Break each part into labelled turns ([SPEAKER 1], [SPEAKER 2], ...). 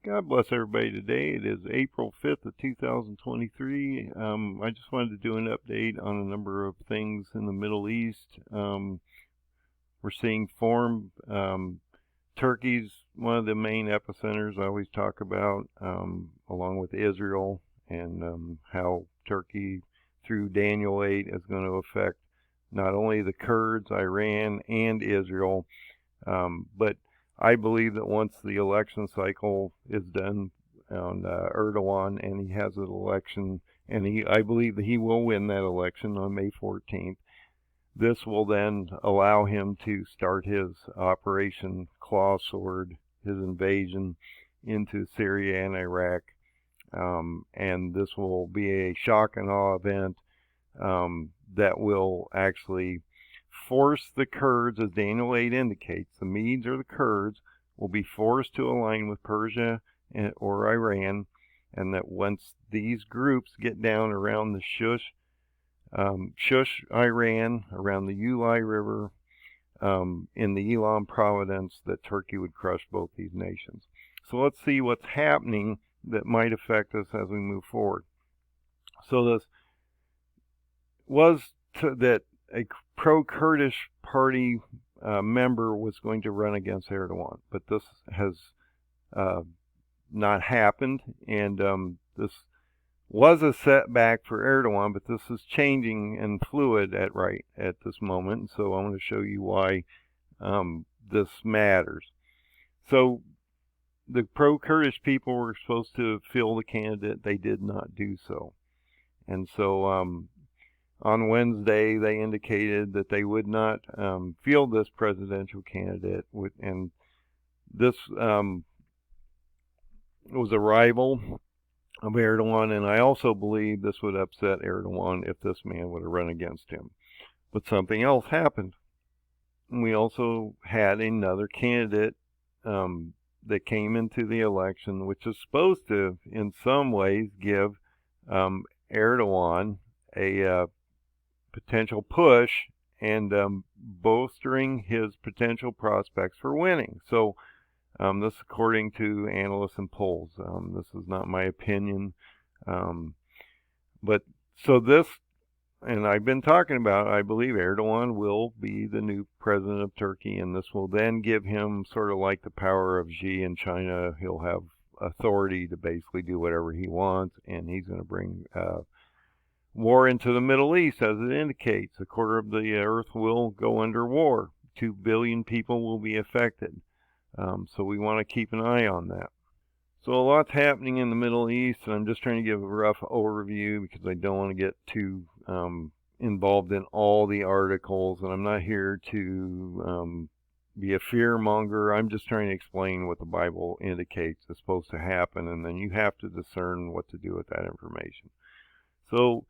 [SPEAKER 1] God bless everybody today. It is April 5th of 2023. I just wanted to do an update on a number of things in the Middle East. We're seeing form. Turkey's one of the main epicenters I always talk about, along with Israel, and how Turkey, through Daniel 8, is going to affect not only the Kurds, Iran, and Israel, but I believe that once the election cycle is done on Erdogan and he has an election, and I believe that he will win that election on May 14th, this will then allow him to start his Operation Claw Sword, his invasion into Syria and Iraq. And this will be a shock and awe event that will actually force the Kurds, as Daniel 8 indicates, the Medes or the Kurds, will be forced to align with Persia or Iran, and that once these groups get down around the Shush, Iran, around the Ulai River, in the Elam province, that Turkey would crush both these nations. So let's see what's happening that might affect us as we move forward. So this was that a pro-Kurdish party member was going to run against Erdogan, but this has not happened, and this was a setback for Erdogan, but this is changing and fluid at this moment. So I'm going to show you why this matters. So the pro-Kurdish people were supposed to field the candidate. They did not do so, and so on Wednesday, they indicated that they would not field this presidential candidate, and this was a rival of Erdogan, and I also believe this would upset Erdogan if this man would have run against him. But something else happened. We also had another candidate that came into the election, which is supposed to, in some ways, give Erdogan a potential push and bolstering his potential prospects for winning. So this according to analysts and polls. This is not my opinion. But so this, and I've been talking about, I believe Erdogan will be the new president of Turkey, and this will then give him sort of like the power of Xi in China. He'll have authority to basically do whatever he wants, and he's going to bring war into the Middle East, as it indicates. A quarter of the earth will go under war. 2 billion people will be affected. So we want to keep an eye on that. So a lot's happening in the Middle East, and I'm just trying to give a rough overview because I don't want to get too involved in all the articles, and I'm not here to be a fear monger. I'm just trying to explain what the Bible indicates is supposed to happen, and then you have to discern what to do with that information. So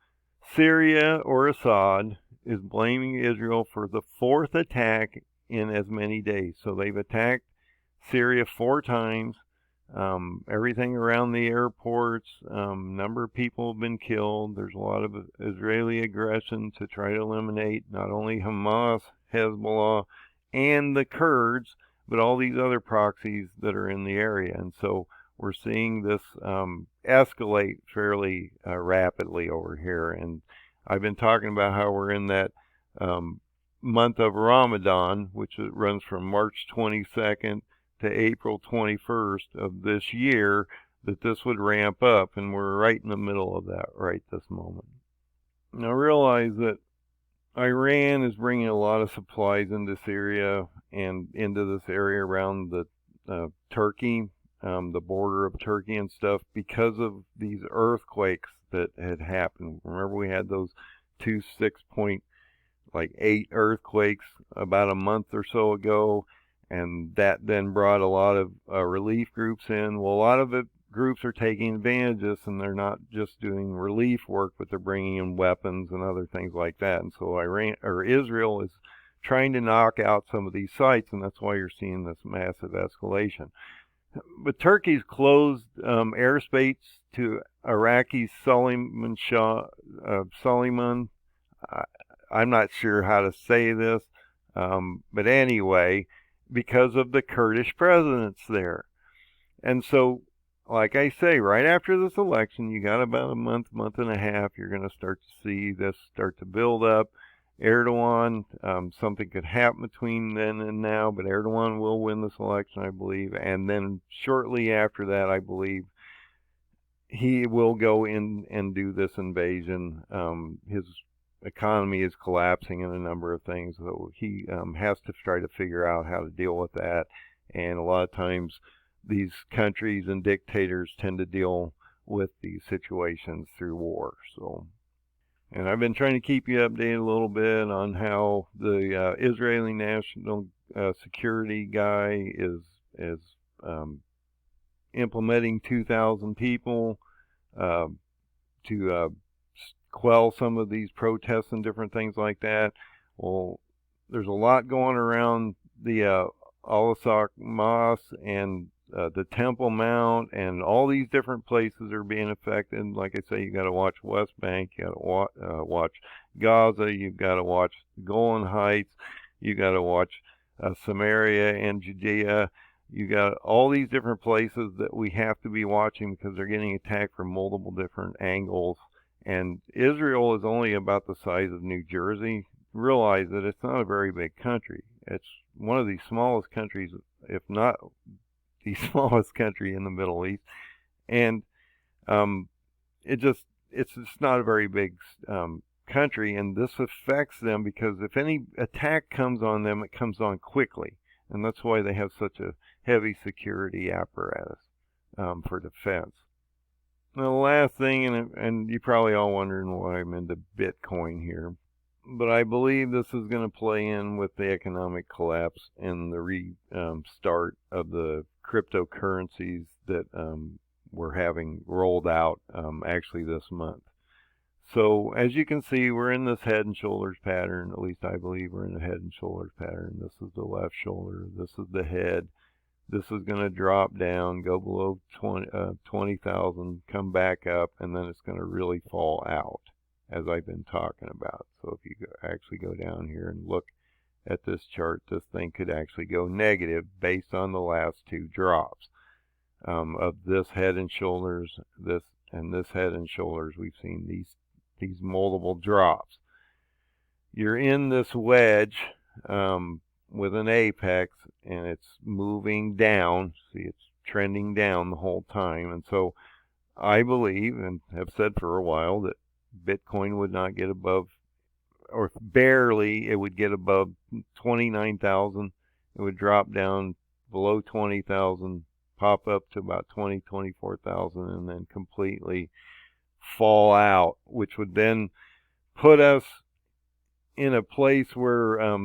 [SPEAKER 1] Syria, or Assad, is blaming Israel for the 4th attack in as many days. So they've attacked Syria 4 times. Everything around the airports, number of people have been killed. There's a lot of Israeli aggression to try to eliminate not only Hamas, Hezbollah, and the Kurds, but all these other proxies that are in the area. And so we're seeing this escalate fairly rapidly over here. And I've been talking about how we're in that month of Ramadan, which runs from March 22nd to April 21st of this year, that this would ramp up, and we're right in the middle of that right this moment. Now realize that Iran is bringing a lot of supplies into Syria and into this area around the Turkey, the border of Turkey and stuff, because of these earthquakes that had happened. Remember, we had those 2 6.8 earthquakes about a month or so ago, and that then brought a lot of relief groups in. Well, a lot of groups are taking advantage of this, and they're not just doing relief work, but they're bringing in weapons and other things like that. And so Israel is trying to knock out some of these sites, and that's why you're seeing this massive escalation. But Turkey's closed airspace to Iraqi Suleiman. I'm not sure how to say this, but anyway, because of the Kurdish presence there. And so like I say, right after this election, you got about a month, month and a half, you're going to start to see this start to build up. Erdogan, something could happen between then and now, but Erdogan will win this election, I believe. And then shortly after that, I believe he will go in and do this invasion. His economy is collapsing in a number of things, so he has to try to figure out how to deal with that. And a lot of times, these countries and dictators tend to deal with these situations through war. So, and I've been trying to keep you updated a little bit on how the Israeli National Security guy is implementing 2,000 people to quell some of these protests and different things like that. Well, there's a lot going around the Al-Aqsa Mosque and the Temple Mount, and all these different places are being affected. Like I say, you got to watch West Bank, you got to watch Gaza, you've got to watch the Golan Heights, you got to watch Samaria and Judea. You got all these different places that we have to be watching because they're getting attacked from multiple different angles. And Israel is only about the size of New Jersey. Realize that it's not a very big country. It's one of the smallest countries, if not the smallest country in the Middle East. And it's just not a very big country. And this affects them because if any attack comes on them, it comes on quickly. And that's why they have such a heavy security apparatus for defense. Now, the last thing, and you're probably all wondering why I'm into Bitcoin here, but I believe this is going to play in with the economic collapse and the restart of the cryptocurrencies that we're having rolled out actually this month. So as you can see, we're in this head and shoulders pattern. At least I believe we're in the head and shoulders pattern. This is the left shoulder. This is the head. This is going to drop down, go below 20,000, come back up, and then it's going to really fall out, as I've been talking about. So if you actually go down here and look at this chart, this thing could actually go negative based on the last two drops of this head and shoulders, this and this head and shoulders. We've seen these multiple drops. You're in this wedge with an apex, and it's moving down. See, it's trending down the whole time. And so I believe, and have said for a while, that Bitcoin would not get above, or barely, it would get above 29,000. It would drop down below 20,000, pop up to about 24,000, and then completely fall out, which would then put us in a place where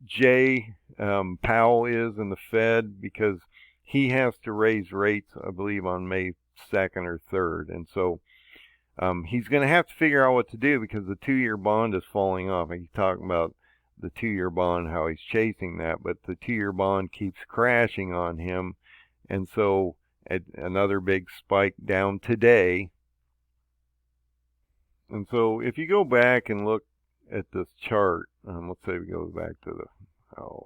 [SPEAKER 1] Jay Powell is in the Fed, because he has to raise rates, I believe, on May 2nd or 3rd. And so he's going to have to figure out what to do because the 2-year bond is falling off. He's talking about the 2-year bond, how he's chasing that, but the 2-year bond keeps crashing on him. And so another big spike down today. And so if you go back and look at this chart, let's say we go back to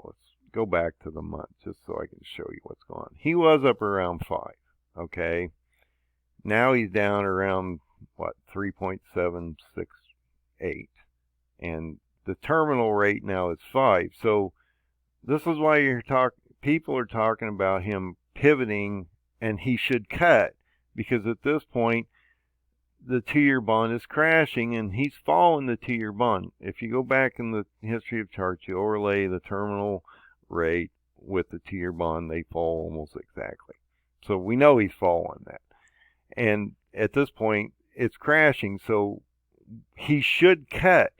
[SPEAKER 1] let's go back to the month just so I can show you what's going on. He was up around 5, okay? Now he's down around, 3.768. And the terminal rate now is 5. So this is why people are talking about him pivoting, and he should cut, because at this point, the 2-year bond is crashing, and he's following the 2-year bond. If you go back in the history of charts, you overlay the terminal rate with the 2-year bond, they fall almost exactly. So we know he's following that. And at this point, it's crashing, so he should cut.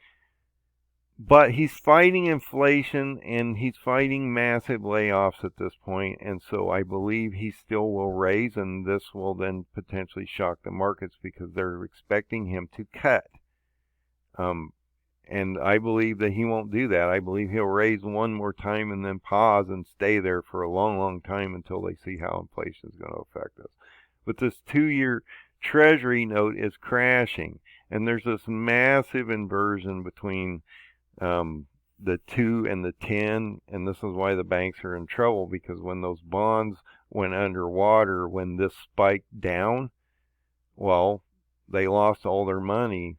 [SPEAKER 1] But he's fighting inflation, and he's fighting massive layoffs at this point, and so I believe he still will raise, and this will then potentially shock the markets because they're expecting him to cut. And I believe that he won't do that. I believe he'll raise one more time and then pause and stay there for a long, long time until they see how inflation is going to affect us. But this 2-year Treasury note is crashing, and there's this massive inversion between the 2 and the 10, and this is why the banks are in trouble, because when those bonds went underwater when this spiked down. Well, they lost all their money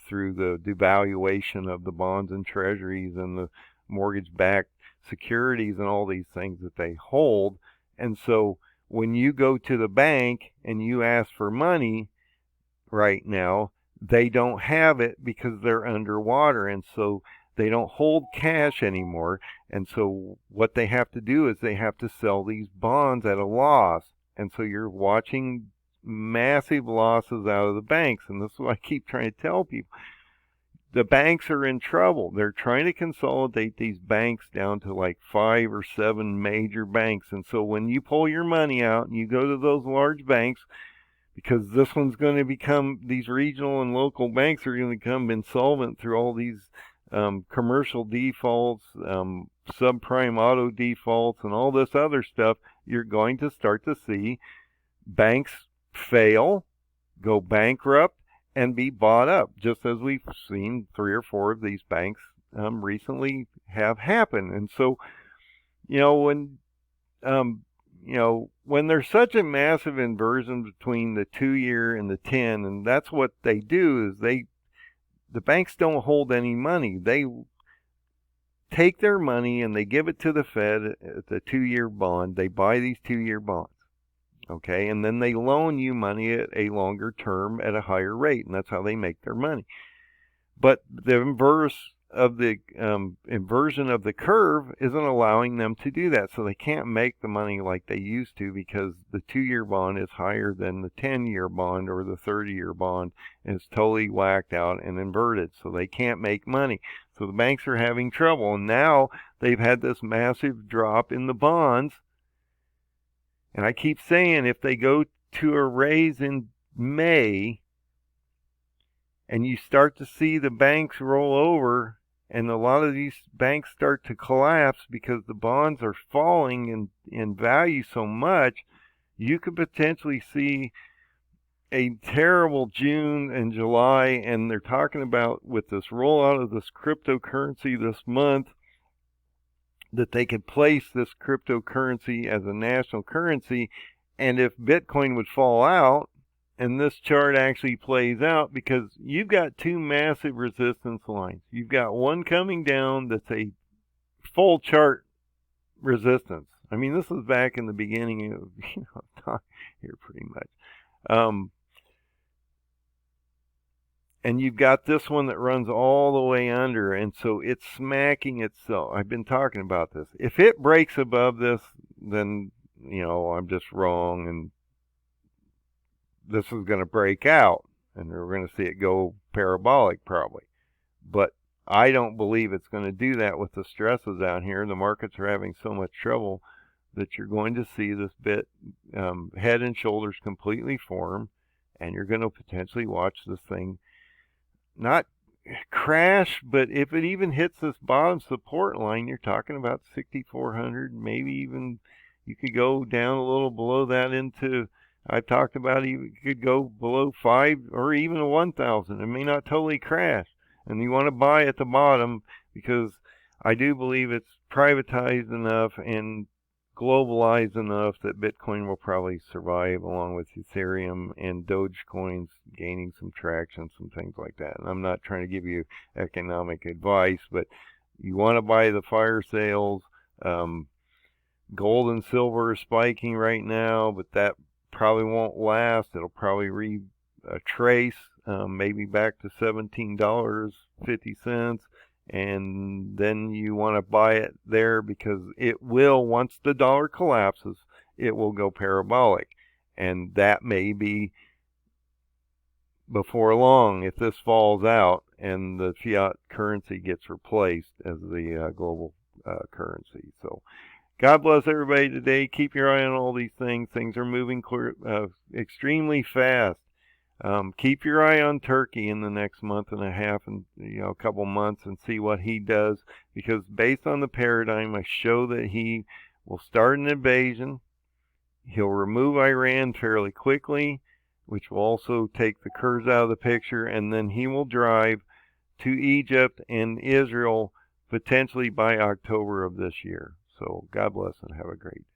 [SPEAKER 1] through the devaluation of the bonds and treasuries and the mortgage-backed securities and all these things that they hold. And so when you go to the bank and you ask for money right now, they don't have it because they're underwater, and so they don't hold cash anymore. And so what they have to do is they have to sell these bonds at a loss. And so you're watching massive losses out of the banks. And this is what I keep trying to tell people. The banks are in trouble. They're trying to consolidate these banks down to like 5 or 7 major banks. And so when you pull your money out and you go to those large banks, because this one's going to become, these regional and local banks are going to become insolvent through all these commercial defaults, subprime auto defaults, and all this other stuff. You're going to start to see banks fail, go bankrupt, and be bought up, just as we've seen 3 or 4 of these banks recently have happened. And so, when there's such a massive inversion between the 2-year and the 10, and that's what they do, is the banks don't hold any money. They take their money and they give it to the Fed at the 2-year bond. They buy these 2-year bonds, okay, and then they loan you money at a longer term at a higher rate, and that's how they make their money. But the inversion of the curve isn't allowing them to do that, so they can't make the money like they used to, because the 2-year bond is higher than the 10-year bond or the 30-year bond, and it's totally whacked out and inverted, so they can't make money. So the banks are having trouble, and now they've had this massive drop in the bonds. And I keep saying, if they go to a raise in May and you start to see the banks roll over, and a lot of these banks start to collapse because the bonds are falling in value so much, you could potentially see a terrible June and July. And they're talking about, with this rollout of this cryptocurrency this month, that they could place this cryptocurrency as a national currency. And if Bitcoin would fall out, and this chart actually plays out, because you've got 2 massive resistance lines. You've got one coming down that's a full chart resistance. I mean, this was back in the beginning of time here, pretty much. And you've got this one that runs all the way under, and so it's smacking itself. I've been talking about this. If it breaks above this, then, I'm just wrong, and this is going to break out, and we're going to see it go parabolic probably. But I don't believe it's going to do that with the stresses out here. The markets are having so much trouble that you're going to see this bit head and shoulders completely form, and you're going to potentially watch this thing not crash, but if it even hits this bottom support line, you're talking about 6,400, maybe even you could go down a little below that into, I've talked about, you could go below 5 or even 1,000. It may not totally crash, and you want to buy at the bottom, because I do believe it's privatized enough and globalized enough that Bitcoin will probably survive, along with Ethereum and Dogecoin's gaining some traction, some things like that. And I'm not trying to give you economic advice, but you want to buy the fire sales. Gold and silver are spiking right now, but that probably won't last. It'll probably retrace maybe back to $17.50. And then you want to buy it there, because it will, once the dollar collapses, it will go parabolic. And that may be before long, if this falls out and the fiat currency gets replaced as the global currency. So God bless everybody today. Keep your eye on all these things. Things are moving extremely fast. Keep your eye on Turkey in the next month and a half, and a couple months, and see what he does, because based on the paradigm, I show that he will start an invasion. He'll remove Iran fairly quickly, which will also take the Kurds out of the picture, and then he will drive to Egypt and Israel potentially by October of this year. So God bless and have a great day.